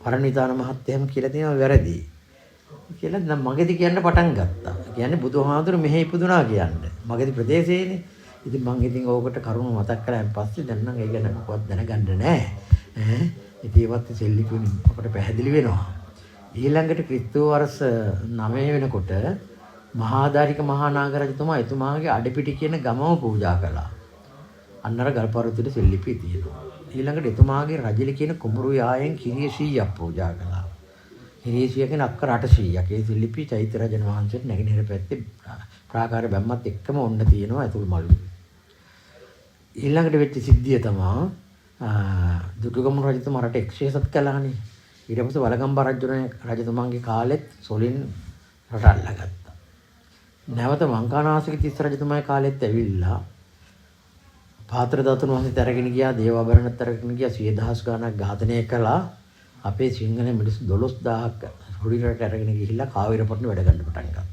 පරණවිතාන මහත්තයම කියලා තියෙනවා වැරදි. කියලා නම් මගේදී කියන්න පටන් ගත්තා. කියන්නේ බුදුහාමුදුරු මෙහෙ ඉපදුනා කියන්නේ. මගේදී ප්‍රදේශයේනේ. ඉතින් මම ඉතින් ඕකට කරුණ මතක් කරාන් පස්සේ දැන් නම් ඒ ගැන මොකවත් දැනගන්න නැහැ. ඉතින් ඒවත් සෙල්ලිපුණි අපට පැහැදිලි වෙනවා. ඊළඟට ක්‍රිස්තු වර්ෂ 9 වෙනකොට මහාදාරික මහා නාග රජතුමා එතුමාගේ අඩපිටි කියන ගමම පූජා කළා. අන්නර ගල්පරුතුට සෙල්ලිපි තියෙනවා. ඊළඟට එතුමාගේ රජිලි කියන කුඹුරු යායෙන් කිරිය 100ක් පූජා කළා. කිරිය 100 කියන අක්කර 800ක්. ඒ සෙල්ලිපි චෛත්‍ය රජන වහන්සේට නැගෙනහිර පැත්තේ ප්‍රාකාර බැම්මත් එක්කම ඔන්න තියෙනවා ඇතුළු මළුවේ. ඊළඟට වෙච්ච සිද්ධිය තමයි දුටුගැමුණු රජතුමා රට එක්ෂේසත් කළානේ. ඊට පස්සේ වලගම්බා රජතුමාගේ කාලෙත් සොලින් රට අල්ලගත්තා. නැවත මංකානාසික තිස්ස රජතුමාගේ කාලෙත් ඇවිල්ලා පාත්‍ර දතුණු වහන්සේත් අරගෙන ගියා, දේවාභරණත් අරගෙන ගියා, 100,000 ගණක් ඝාතනය කළා. අපේ සිංහල මිනිස්සු 12000ක් හොඩි රට අරගෙන ගිහිල්ලා කාවිරපොට්ටේ වැඩ ගන්න පටන් ගත්තා.